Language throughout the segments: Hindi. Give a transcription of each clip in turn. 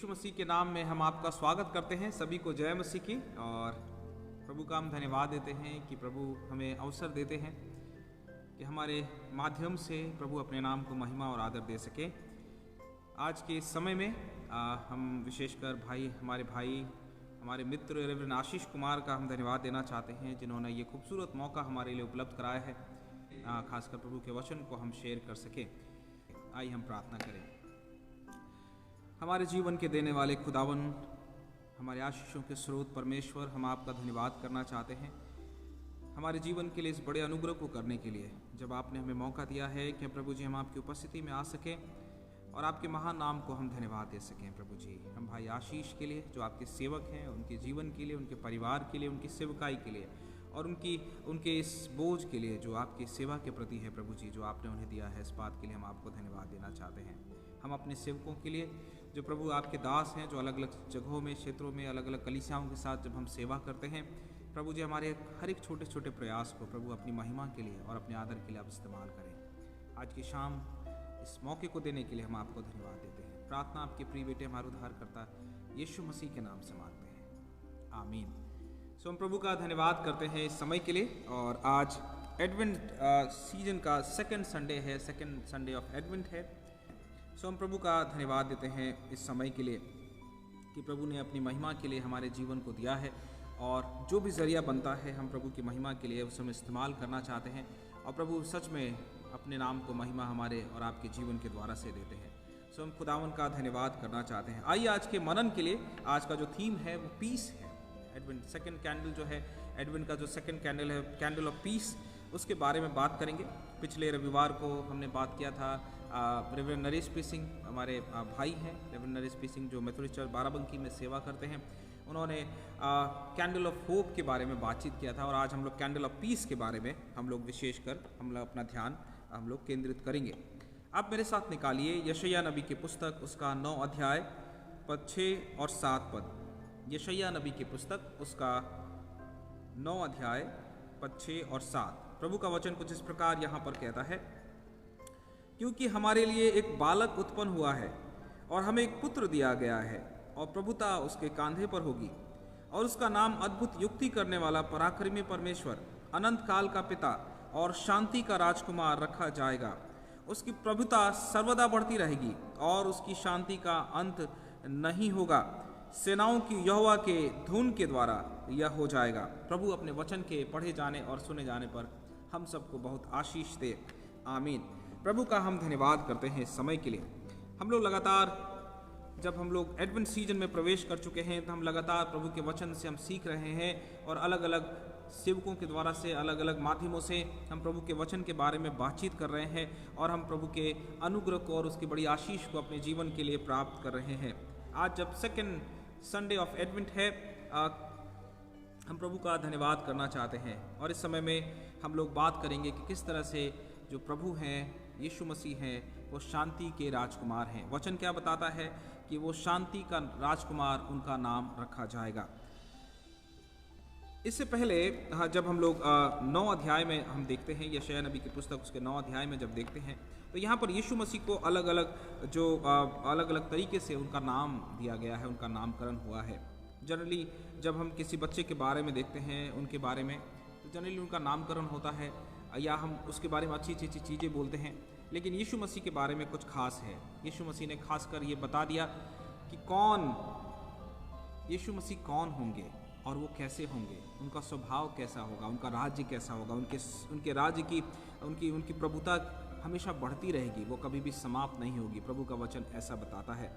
यीशु मसीह के नाम में हम आपका स्वागत करते हैं। सभी को जय मसीह की। और प्रभु का हम धन्यवाद देते हैं कि प्रभु हमें अवसर देते हैं कि हमारे माध्यम से प्रभु अपने नाम को महिमा और आदर दे सके। आज के समय में हम विशेषकर हमारे मित्र रेवरेंड आशीष कुमार का हम धन्यवाद देना चाहते हैं, जिन्होंने ये खूबसूरत मौका हमारे लिए उपलब्ध कराया है, खासकर प्रभु के वचन को हम शेयर कर सकें। आइए हम प्रार्थना करें। हमारे जीवन के देने वाले खुदावन, हमारे आशीषों के स्रोत परमेश्वर, हम आपका धन्यवाद करना चाहते हैं हमारे जीवन के लिए, इस बड़े अनुग्रह को करने के लिए, जब आपने हमें मौका दिया है कि प्रभु जी हम आपकी उपस्थिति में आ सकें और आपके महान नाम को हम धन्यवाद दे सकें। प्रभु जी, हम भाई आशीष के लिए जो आपके सेवक हैं, उनके जीवन के लिए, उनके परिवार के लिए, उनकी सेवकाई के लिए और उनके इस बोझ के लिए जो आपकी सेवा के प्रति है, प्रभु जी जो आपने उन्हें दिया है, इस बात के लिए हम आपको धन्यवाद देना चाहते हैं। हम अपने सेवकों के लिए जो प्रभु आपके दास हैं, जो अलग अलग जगहों में, क्षेत्रों में, अलग अलग कलीसियाओं के साथ जब हम सेवा करते हैं, प्रभु जी हमारे हर एक छोटे छोटे प्रयास को प्रभु अपनी महिमा के लिए और अपने आदर के लिए आप इस्तेमाल करें। आज की शाम इस मौके को देने के लिए हम आपको धन्यवाद देते हैं। प्रार्थना आपके प्रिय बेटे हमारे उद्धारकर्ता यीशु मसीह के नाम से मांगते हैं, आमीन। सो हम प्रभु का धन्यवाद करते हैं इस समय के लिए। और आज एडवेंट सीजन का सेकंड संडे है, सेकंड संडे ऑफ एडवेंट है। सो हम प्रभु का धन्यवाद देते हैं इस समय के लिए कि प्रभु ने अपनी महिमा के लिए हमारे जीवन को दिया है, और जो भी जरिया बनता है हम प्रभु की महिमा के लिए उस समय इस्तेमाल करना चाहते हैं। और प्रभु सच में अपने नाम को महिमा हमारे और आपके जीवन के द्वारा से देते हैं। सो हम खुदावन का धन्यवाद करना चाहते हैं। आइए आज के मनन के लिए, आज का जो थीम है वो पीस है। एडवेंट सेकंड कैंडल जो है, एडवेंट का जो सेकंड कैंडल है, कैंडल ऑफ पीस, उसके बारे में बात करेंगे। पिछले रविवार को हमने बात किया था, रेवरेंड नरेश पी सिंह हमारे भाई हैं, रेवरेंड नरेश पी सिंह जो मेथोडिस्ट चर्च बाराबंकी में सेवा करते हैं, उन्होंने कैंडल ऑफ होप के बारे में बातचीत किया था। और आज हम लोग कैंडल ऑफ पीस के बारे में हम लोग विशेषकर हम लोग अपना ध्यान हम लोग केंद्रित करेंगे। आप मेरे साथ निकालिए यशायाह नबी की पुस्तक, उसका 9 अध्याय पद 6 और 7 पद। यशायाह नबी की पुस्तक, उसका 9 अध्याय पद 6 और 7। प्रभु का वचन कुछ इस प्रकार यहाँ पर कहता है, क्योंकि हमारे लिए एक बालक उत्पन्न हुआ है और हमें एक पुत्र दिया गया है, और प्रभुता उसके कांधे पर होगी, और उसका नाम अद्भुत युक्ति करने वाला, पराक्रमी परमेश्वर, अनंत काल का पिता और शांति का राजकुमार रखा जाएगा। उसकी प्रभुता सर्वदा बढ़ती रहेगी और उसकी शांति का अंत नहीं होगा। सेनाओं की यहोवा के धुन के द्वारा यह हो जाएगा। प्रभु अपने वचन के पढ़े जाने और सुने जाने पर हम सबको बहुत आशीष दे, आमीन। प्रभु का हम धन्यवाद करते हैं इस समय के लिए। हम लोग लगातार, जब हम लोग एडवेंट सीजन में प्रवेश कर चुके हैं, तो हम लगातार प्रभु के वचन से हम सीख रहे हैं, और अलग अलग सेवकों के द्वारा से, अलग अलग माध्यमों से हम प्रभु के वचन के बारे में बातचीत कर रहे हैं, और हम प्रभु के अनुग्रह को और उसकी बड़ी आशीष को अपने जीवन के लिए प्राप्त कर रहे हैं। आज जब सेकेंड संडे ऑफ एडवेंट है, हम प्रभु का धन्यवाद करना चाहते हैं। और इस समय में हम लोग बात करेंगे कि किस तरह से जो प्रभु हैं, यीशु मसीह हैं, वो शांति के राजकुमार हैं। वचन क्या बताता है कि वो शांति का राजकुमार, उनका नाम रखा जाएगा। इससे पहले जब हम लोग 9 अध्याय में हम देखते हैं, यशायाह नबी की पुस्तक उसके 9 अध्याय में जब देखते हैं, तो यहाँ पर यीशु मसीह को अलग अलग तरीके से उनका नाम दिया गया है, उनका नामकरण हुआ है। जनरली जब हम किसी बच्चे के बारे में देखते हैं, उनके बारे में, तो जनरली उनका नामकरण होता है, या हम उसके बारे में अच्छी अच्छी चीज़ें बोलते हैं। लेकिन यीशु मसीह के बारे में कुछ खास है। यीशु मसीह ने खासकर ये बता दिया कि यीशु मसीह कौन होंगे और वो कैसे होंगे, उनका स्वभाव कैसा होगा, उनका राज्य कैसा होगा, उनके राज्य की उनकी प्रभुता हमेशा बढ़ती रहेगी, वो कभी भी समाप्त नहीं होगी। प्रभु का वचन ऐसा बताता है।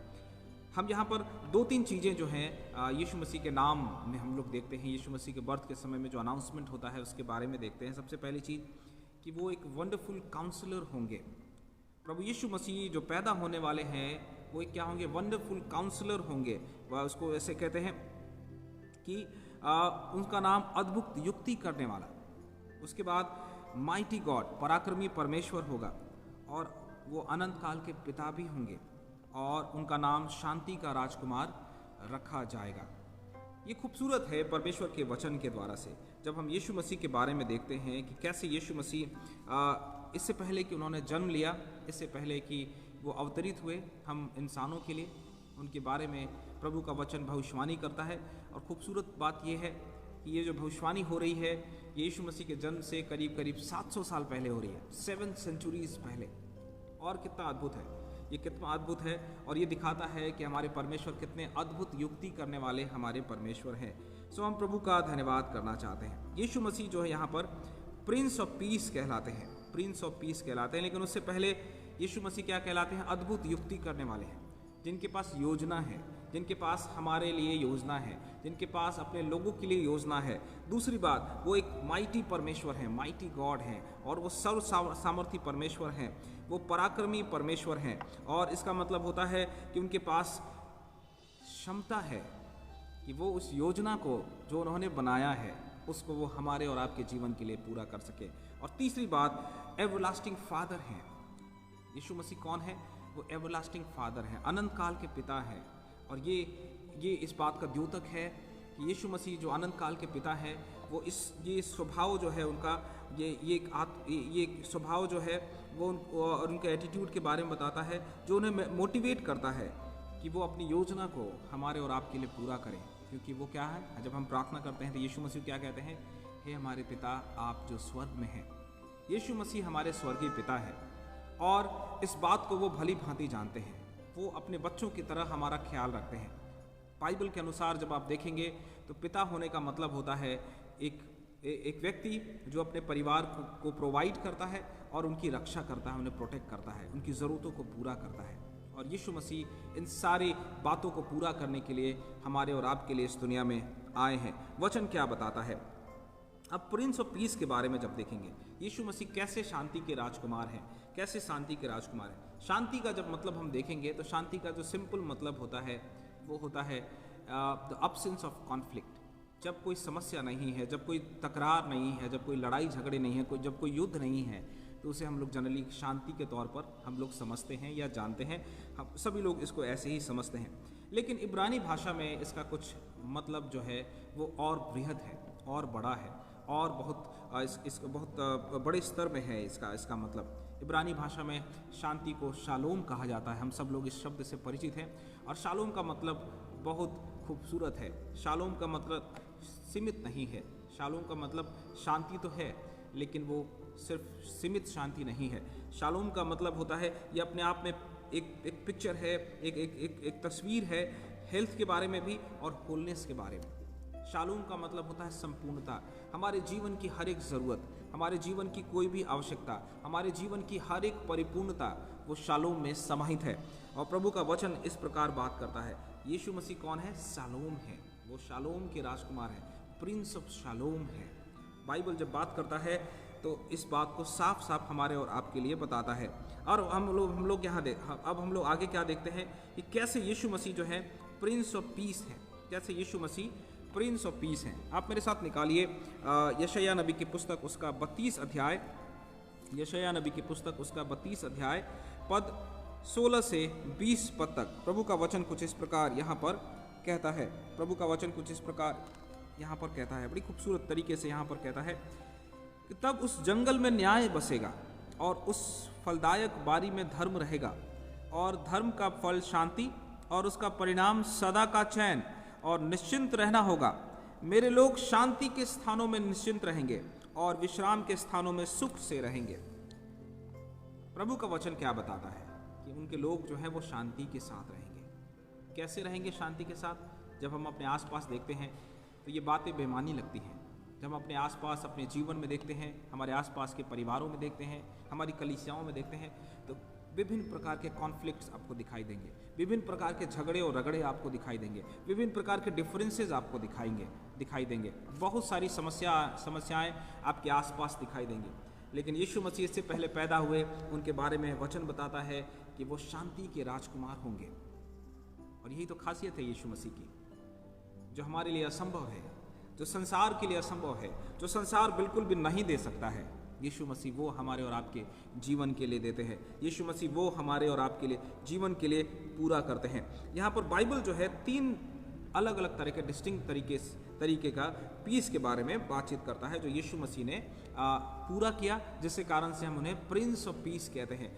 हम यहाँ पर 2-3 चीज़ें जो हैं यीशु मसीह के नाम में हम लोग देखते हैं। यीशु मसीह के बर्थ के समय में जो अनाउंसमेंट होता है उसके बारे में देखते हैं। सबसे पहली चीज़ कि वो एक वंडरफुल काउंसलर होंगे। प्रभु यीशु मसीह जो पैदा होने वाले हैं वो क्या होंगे? वंडरफुल काउंसलर होंगे। वह उसको ऐसे कहते हैं कि उनका नाम अद्भुत युक्ति करने वाला। उसके बाद माइटी गॉड, पराक्रमी परमेश्वर होगा, और वो अनंत काल के पिता भी होंगे, और उनका नाम शांति का राजकुमार रखा जाएगा। ये खूबसूरत है परमेश्वर के वचन के द्वारा से। जब हम यीशु मसीह के बारे में देखते हैं कि कैसे यीशु मसीह इससे पहले कि उन्होंने जन्म लिया, इससे पहले कि वो अवतरित हुए हम इंसानों के लिए, उनके बारे में प्रभु का वचन भविष्यवाणी करता है। और खूबसूरत बात यह है कि ये जो भविष्यवाणी हो रही है ये यीशु मसीह के जन्म से करीब करीब 700 साल पहले हो रही है, 7 सेंचुरीज पहले। और कितना अद्भुत है, ये कितना अद्भुत है। और ये दिखाता है कि हमारे परमेश्वर कितने अद्भुत युक्ति करने वाले हमारे परमेश्वर हैं। सो हम प्रभु का धन्यवाद करना चाहते हैं। यीशु मसीह जो है यहाँ पर प्रिंस ऑफ पीस कहलाते हैं, प्रिंस ऑफ पीस कहलाते हैं। लेकिन उससे पहले यीशु मसीह क्या कहलाते हैं? अद्भुत युक्ति करने वाले हैं, जिनके पास योजना है, जिनके पास हमारे लिए योजना है, जिनके पास अपने लोगों के लिए योजना है। दूसरी बात, वो एक माइटी परमेश्वर हैं, माइटी गॉड हैं, और वो सर्व सामर्थी परमेश्वर हैं, वो पराक्रमी परमेश्वर हैं। और इसका मतलब होता है कि उनके पास क्षमता है कि वो उस योजना को जो उन्होंने बनाया है उसको वो हमारे और आपके जीवन के लिए पूरा कर सके। और तीसरी बात, एवरलास्टिंग फादर हैं। यीशु मसीह कौन है? वो एवरलास्टिंग फादर हैं, अनंत काल के पिता हैं। और ये इस बात का द्योतक है कि यीशु मसीह जो अनंत काल के पिता हैं, वो ये स्वभाव जो है उनका, ये स्वभाव जो है वो और उनके एटीट्यूड के बारे में बताता है, जो उन्हें मोटिवेट करता है कि वो अपनी योजना को हमारे और आपके लिए पूरा करें। क्योंकि वो क्या है, जब हम प्रार्थना करते हैं तो यीशु मसीह क्या कहते हैं? हे हमारे पिता आप जो स्वर्ग में हैं। यीशु मसीह हमारे स्वर्गीय पिता है और इस बात को वो भली भांति जानते हैं। वो अपने बच्चों की तरह हमारा ख्याल रखते हैं। बाइबल के अनुसार जब आप देखेंगे तो पिता होने का मतलब होता है एक व्यक्ति जो अपने परिवार को प्रोवाइड करता है और उनकी रक्षा करता है, उन्हें प्रोटेक्ट करता है, उनकी ज़रूरतों को पूरा करता है। और यीशु मसीह इन सारी बातों को पूरा करने के लिए हमारे और आपके लिए इस दुनिया में आए हैं। वचन क्या बताता है? अब प्रिंस ऑफ पीस के बारे में जब देखेंगे, यीशु मसीह कैसे शांति के राजकुमार हैं, कैसे शांति के राजकुमार हैं। शांति का जब मतलब हम देखेंगे तो शांति का जो सिंपल मतलब होता है वो होता है द अब्सेंस ऑफ कॉन्फ्लिक्ट। जब कोई समस्या नहीं है, जब कोई तकरार नहीं है, जब कोई लड़ाई झगड़े नहीं है, जब कोई युद्ध नहीं है, तो उसे हम लोग जनरली शांति के तौर पर हम लोग समझते हैं या जानते हैं। हम सभी लोग इसको ऐसे ही समझते हैं। लेकिन इब्रानी भाषा में इसका कुछ मतलब जो है वो और बृहद है, और बड़ा है, और बहुत बड़े स्तर में है इसका मतलब। इब्रानी भाषा में शांति को शालोम कहा जाता है। हम सब लोग इस शब्द से परिचित हैं। और शालोम का मतलब बहुत खूबसूरत है। शालोम का मतलब सीमित नहीं है। शालोम का मतलब शांति तो है, लेकिन वो सिर्फ सीमित शांति नहीं है। शालोम का मतलब होता है, ये अपने आप में एक पिक्चर है, एक तस्वीर है, हेल्थ के बारे में भी और होलनेस के बारे में। शालोम का मतलब होता है संपूर्णता। हमारे जीवन की हर एक ज़रूरत, हमारे जीवन की कोई भी आवश्यकता, हमारे जीवन की हर एक परिपूर्णता वो शालोम में समाहित है। और प्रभु का वचन इस प्रकार बात करता है। यीशु मसीह कौन है? शालोम है। वो शालोम के राजकुमार है, प्रिंस ऑफ शालोम है। बाइबल जब बात करता है तो इस बात को साफ साफ हमारे और आपके लिए बताता है। और हम लोग यहाँ अब हम लोग आगे क्या देखते हैं कि कैसे यीशु मसीह जो है प्रिंस ऑफ पीस है, कैसे यीशु मसीह प्रिंस ऑफ पीस हैं। आप मेरे साथ निकालिए यशायाह नबी की पुस्तक उसका 32 अध्याय, यशायाह नबी की पुस्तक उसका 32 अध्याय पद 16 से 20 पद तक। प्रभु का वचन कुछ इस प्रकार यहाँ पर कहता है। प्रभु का वचन कुछ इस प्रकार यहाँ पर कहता है, बड़ी खूबसूरत तरीके से यहाँ पर कहता है कि तब उस जंगल में न्याय बसेगा और उस फलदायक बारी में धर्म रहेगा, और धर्म का फल शांति और उसका परिणाम सदा का चैन और निश्चिंत रहना होगा। मेरे लोग शांति के स्थानों में निश्चिंत रहेंगे और विश्राम के स्थानों में सुख से रहेंगे। प्रभु का वचन क्या बताता है कि उनके लोग जो है वो शांति के साथ रहेंगे। कैसे रहेंगे शांति के साथ? जब हम अपने आसपास देखते हैं तो ये बातें बेमानी लगती हैं। जब हम अपने आसपास अपने जीवन में देखते हैं, हमारे आसपास के परिवारों में देखते हैं, हमारी कलीसियाओं में देखते हैं, तो विभिन्न प्रकार के कॉन्फ्लिक्ट्स आपको दिखाई देंगे, विभिन्न प्रकार के झगड़े और रगड़े आपको दिखाई देंगे, विभिन्न प्रकार के डिफरेंसेस आपको दिखाई देंगे। बहुत सारी समस्याएं आपके आसपास दिखाई देंगी। लेकिन यीशु मसीह से पहले पैदा हुए उनके बारे में वचन बताता है कि वो शांति के राजकुमार होंगे। और यही तो खासियत है यीशु मसीह की, जो हमारे लिए असंभव है, जो संसार के लिए असंभव है, जो संसार बिल्कुल भी नहीं दे सकता है, यीशु मसीह वो हमारे और आपके जीवन के लिए देते हैं। यीशु मसीह वो हमारे और आपके लिए जीवन के लिए पूरा करते हैं। यहाँ पर बाइबल जो है 3 अलग अलग तरह के डिस्टिंक्ट तरीके का पीस के बारे में बातचीत करता है, जो यीशु मसीह ने पूरा किया, जिसके कारण से हम उन्हें प्रिंस ऑफ पीस कहते हैं,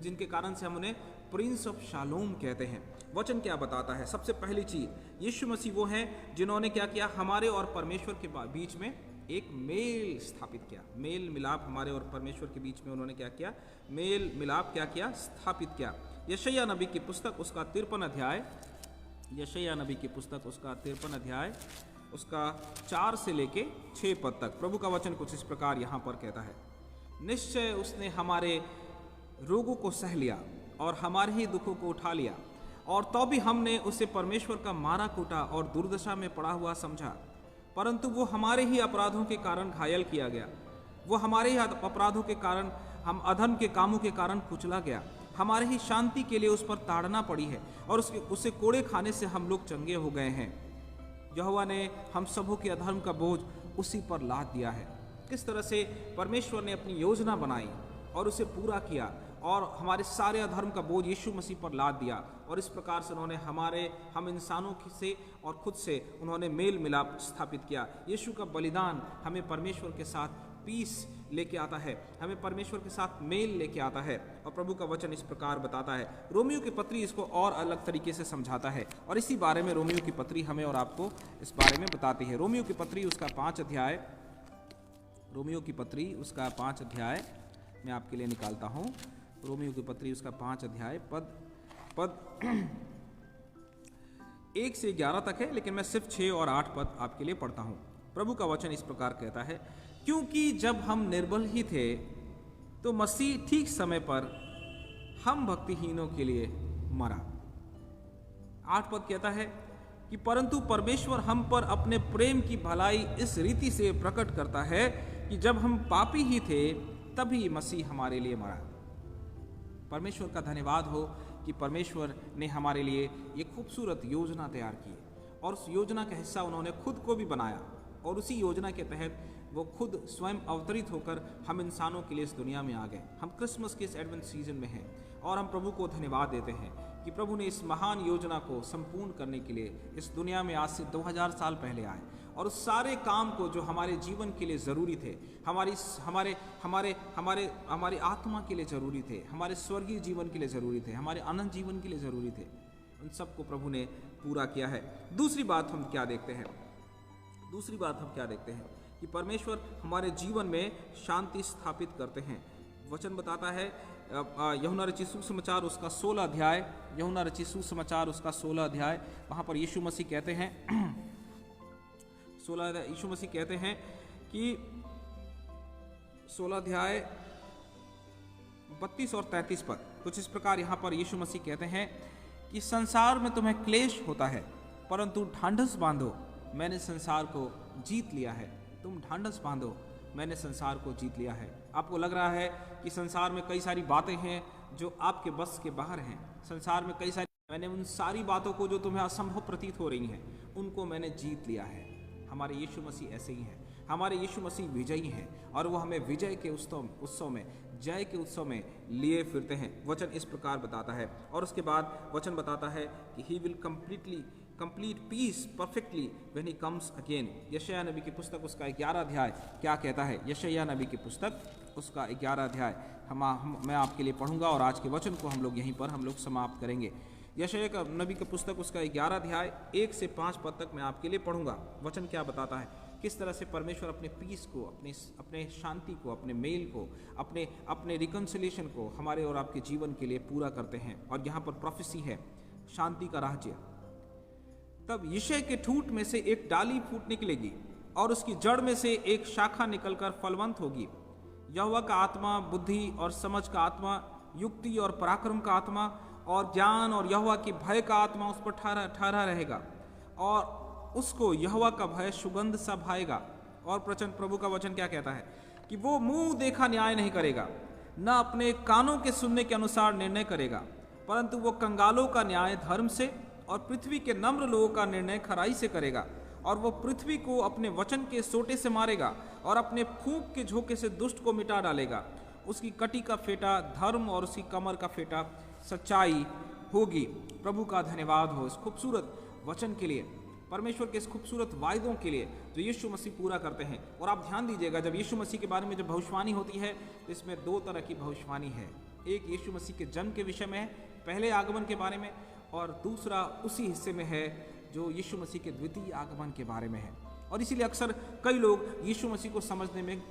जिनके कारण से हम उन्हें प्रिंस ऑफ शालोम कहते हैं। वचन क्या बताता है? सबसे पहली चीज, यीशु मसीह वो हैं जिन्होंने क्या किया? हमारे और परमेश्वर के बीच में एक मेल स्थापित किया। मेल मिलाप हमारे और परमेश्वर के बीच में उन्होंने क्या किया? मेल मिलाप क्या किया? स्थापित किया। यशायाह नबी की पुस्तक उसका 53 अध्याय, यशायाह नबी की पुस्तक उसका 53 अध्याय उसका 4 से लेके 6 पद तक प्रभु का वचन कुछ इस प्रकार यहाँ पर कहता है, निश्चय उसने हमारे रोगों को सह लिया और हमारे ही दुखों को उठा लिया, और तो भी हमने उसे परमेश्वर का मारा कूटा और दुर्दशा में पड़ा हुआ समझा। परंतु वो हमारे ही अपराधों के कारण घायल किया गया, वो हमारे ही अपराधों के कारण, हम अधर्म के कामों के कारण कुचला गया। हमारे ही शांति के लिए उस पर ताड़ना पड़ी है, और उसे कोड़े खाने से हम लोग चंगे हो गए हैं। यहोवा ने हम सबों के अधर्म का बोझ उसी पर लाद दिया है। किस तरह से परमेश्वर ने अपनी योजना बनाई और उसे पूरा किया, और हमारे सारे अधर्म का बोझ यीशु मसीह पर लाद दिया, और इस प्रकार से उन्होंने हम इंसानों से और खुद से उन्होंने मेल मिलाप स्थापित किया। यीशु का बलिदान हमें परमेश्वर के साथ पीस लेके आता है, हमें परमेश्वर के साथ मेल लेके आता है। और प्रभु का वचन इस प्रकार बताता है। रोमियो की पत्री इसको और अलग तरीके से समझाता है, और इसी बारे में रोमियो की पत्री हमें और आपको इस बारे में बताती है। रोमियो की पत्री उसका 5 अध्याय, रोमियो की पत्री उसका 5 अध्याय मैं आपके लिए निकालता हूँ। रोमियो की पत्री उसका 5 अध्याय पद 1 से 11 तक है, लेकिन मैं सिर्फ 6 और 8 पद आपके लिए पढ़ता हूँ। प्रभु का वचन इस प्रकार कहता है, क्योंकि जब हम निर्बल ही थे तो मसीह ठीक समय पर हम भक्तिहीनों के लिए मरा। 8 पद कहता है कि परंतु परमेश्वर हम पर अपने प्रेम की भलाई इस रीति से प्रकट करता है कि जब हम पापी ही थे तभी मसीह हमारे लिए मरा। परमेश्वर का धन्यवाद हो कि परमेश्वर ने हमारे लिए ये खूबसूरत योजना तैयार की, और उस योजना का हिस्सा उन्होंने खुद को भी बनाया, और उसी योजना के तहत वो खुद स्वयं अवतरित होकर हम इंसानों के लिए इस दुनिया में आ गए। हम क्रिसमस के इस एडवेंट सीजन में हैं, और हम प्रभु को धन्यवाद देते हैं कि प्रभु ने इस महान योजना को संपूर्ण करने के लिए इस दुनिया में आज से 2000 साल पहले आए, और उस सारे काम को जो हमारे जीवन के लिए ज़रूरी थे, हमारी आत्मा के लिए ज़रूरी थे, हमारे स्वर्गीय जीवन के लिए ज़रूरी थे, हमारे अनंत जीवन के लिए ज़रूरी थे, उन सबको प्रभु ने पूरा किया है। दूसरी बात हम क्या देखते हैं कि परमेश्वर हमारे जीवन में शांति स्थापित करते हैं। वचन बताता है यूहन्ना रचित सुसमाचार उसका 16 अध्याय, यूहन्ना रचित सुसमाचार उसका 16 अध्याय, वहाँ पर यीशु मसीह कहते हैं 16 यीशु मसीह कहते हैं कि 16 अध्याय 32 और 33 पद कुछ इस प्रकार यहाँ पर यीशु मसीह कहते हैं कि संसार में तुम्हें क्लेश होता है, परंतु ढांढस बांधो, मैंने संसार को जीत लिया है। तुम ढांढस बांधो, मैंने संसार को जीत लिया है। आपको लग रहा है कि संसार में कई सारी बातें हैं जो आपके बस के बाहर हैं, संसार में कई सारी, मैंने उन सारी बातों को जो तुम्हें असंभव प्रतीत हो रही हैं उनको मैंने जीत लिया है। हमारे यीशु मसीह ऐसे ही हैं, हमारे यीशु मसीह विजयी हैं, और वो हमें विजय के उत्सव में, जय के उत्सव में लिए फिरते हैं। वचन इस प्रकार बताता है, और उसके बाद वचन बताता है कि he will complete peace perfectly when he comes again. यशायाह नबी की पुस्तक उसका 11 अध्याय क्या कहता है? यशायाह नबी की पुस्तक उसका 11 अध्याय मैं आपके लिए पढ़ूंगा, और आज के वचन को हम लोग यहीं पर समाप्त करेंगे। यशायाह नबी की पुस्तक उसका 11 अध्याय 1 से 5 पद तक मैं आपके लिए पढ़ूंगा। वचन क्या बताता है? किस तरह से परमेश्वर अपने पीस को, अपने शांति को, अपने मेल को, अपने रिकन्सिलिएशन को हमारे और आपके जीवन के लिए पूरा करते हैं। और यहाँ पर प्रोफेसी है शांति का राज्य। तब यिशै के ठूंठ में से एक डाली फूट निकलेगी, और उसकी जड़ में से एक शाखा निकलकर फलवंत होगी। यहोवा का आत्मा बुद्धि और समझ का आत्मा, युक्ति और पराक्रम का आत्मा और ज्ञान और यहोवा की भय का आत्मा उस पर ठहरा रहेगा, और उसको यहोवा का भय सुगंध सा भाएगा। और प्रभु का वचन क्या कहता है कि वो मुंह देखा न्याय नहीं करेगा, न अपने कानों के सुनने के अनुसार निर्णय करेगा, परंतु वो कंगालों का न्याय धर्म से और पृथ्वी के नम्र लोगों का निर्णय खराई से करेगा। और वो पृथ्वी को अपने वचन के सोटे से मारेगा, और अपने फूंक के झोंके से दुष्ट को मिटा डालेगा। उसकी कटी का फेटा धर्म और उसकी कमर का फेटा सच्चाई होगी। प्रभु का धन्यवाद हो इस खूबसूरत वचन के लिए, परमेश्वर के इस खूबसूरत वायदों के लिए जो यीशु मसीह पूरा करते हैं। और आप ध्यान दीजिएगा, जब यीशु मसीह के बारे में जब भविष्यवाणी होती है तो इसमें 2 तरह की भविष्यवाणी है। एक यीशु मसीह के जन्म के विषय में है, पहले आगमन के बारे में, और दूसरा उसी हिस्से में है जो यीशु मसीह के द्वितीय आगमन के बारे में है। और इसीलिए अक्सर कई लोग यीशु मसीह को समझने में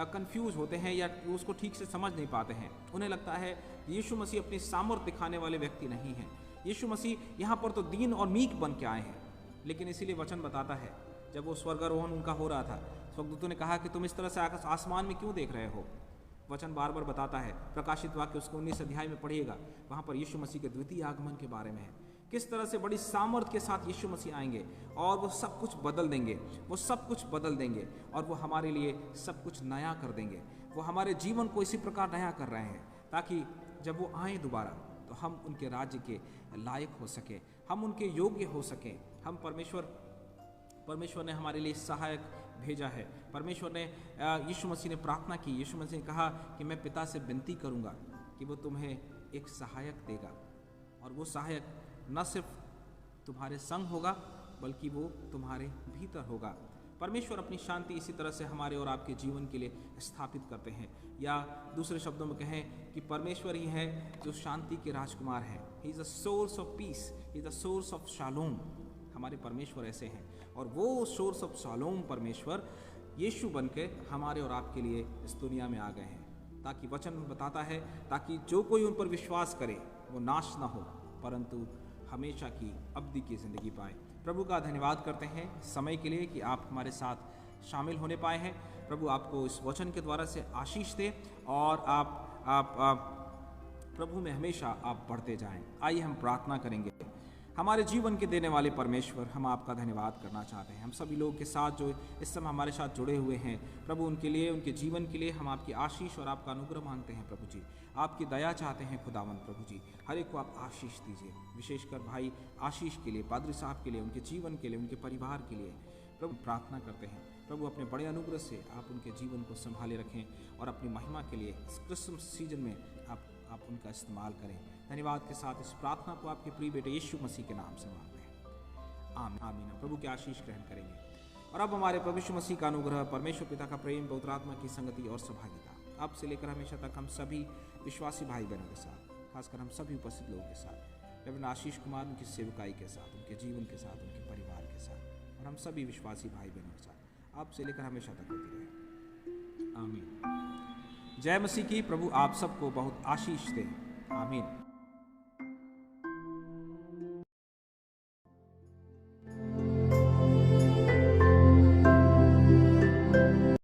कंफ्यूज होते हैं या उसको ठीक से समझ नहीं पाते हैं। उन्हें लगता है यीशु मसीह अपनी सामर्थ दिखाने वाले व्यक्ति नहीं हैं। यीशु मसीह यहाँ पर तो दीन और मीक बन के आए हैं। लेकिन इसीलिए वचन बताता है, जब वो स्वर्गारोहण उनका हो रहा था, स्वर्गदूतों ने कहा कि तुम इस तरह से आसमान में क्यों देख रहे हो। वचन बार बार बताता है, प्रकाशित वाक्य उसको 19 अध्याय में पढ़िएगा, वहाँ पर यीशु मसीह के द्वितीय आगमन के बारे में है। किस तरह से बड़ी सामर्थ के साथ यीशु मसीह आएंगे और वो सब कुछ बदल देंगे, वो सब कुछ बदल देंगे और वो हमारे लिए सब कुछ नया कर देंगे। वो हमारे जीवन को इसी प्रकार नया कर रहे हैं ताकि जब वो आए दोबारा तो हम उनके राज्य के लायक हो सके, हम उनके योग्य हो सकें। हम परमेश्वर ने हमारे लिए सहायक भेजा है। परमेश्वर ने यीशु मसीह ने प्रार्थना की, यीशु मसीह ने कहा कि मैं पिता से विनती करूंगा कि वो तुम्हें एक सहायक देगा, और वो सहायक न सिर्फ तुम्हारे संग होगा बल्कि वो तुम्हारे भीतर होगा। परमेश्वर अपनी शांति इसी तरह से हमारे और आपके जीवन के लिए स्थापित करते हैं, या दूसरे शब्दों में कहें कि परमेश्वर ही है जो शांति के राजकुमार है। He is a source of peace, he is a source of shalom. हमारे परमेश्वर ऐसे हैं, और वो सोर्स ऑफ शालोम परमेश्वर यीशु बन के हमारे और आपके लिए इस दुनिया में आ गए हैं, ताकि वचन बताता है ताकि जो कोई उन पर विश्वास करे वो नाश ना हो परंतु हमेशा की अवधि की ज़िंदगी पाए। प्रभु का धन्यवाद करते हैं समय के लिए कि आप हमारे साथ शामिल होने पाए हैं। प्रभु आपको इस वचन के द्वारा से आशीष दे और आप प्रभु में हमेशा आप बढ़ते जाएं। आइए हम प्रार्थना करेंगे। हमारे जीवन के देने वाले परमेश्वर, हम आपका धन्यवाद करना चाहते हैं। हम सभी लोगों के साथ जो इस समय हमारे साथ जुड़े हुए हैं प्रभु, उनके लिए, उनके जीवन के लिए हम आपकी आशीष और आपका अनुग्रह मांगते हैं। प्रभु जी, आपकी दया चाहते हैं खुदावंद। प्रभु जी, हर एक को आप आशीष दीजिए, विशेषकर भाई आशीष के लिए, पादरी साहब के लिए, उनके जीवन के लिए, उनके परिवार के लिए प्रभु प्रार्थना करते हैं। प्रभु अपने बड़े अनुग्रह से आप उनके जीवन को संभाले रखें और अपनी महिमा के लिए इस क्रिसमस सीजन में आप उनका इस्तेमाल करें। धन्यवाद के साथ इस प्रार्थना को आपके प्रिय बेटे यीशु मसीह के नाम से मांगते हैं, आमीन आमीन। प्रभु की आशीष ग्रहण करेंगे। और अब हमारे प्रभु यीशु मसीह का अनुग्रह, परमेश्वर पिता का प्रेम, पवित्र आत्मा की संगति और सहभागिता अब से लेकर हमेशा तक हम सभी विश्वासी भाई बहनों के साथ, खासकर हम सभी उपस्थित लोगों के साथ, रेवरेंड आशीष कुमार उनकी सेवकाई के साथ, उनके जीवन के साथ, उनके परिवार के साथ और हम सभी विश्वासी भाई बहनों के साथ अब से लेकर हमेशा तक होती रहे, आमीन। जय मसीह की। प्रभु आप सबको बहुत आशीष दे, आमीन।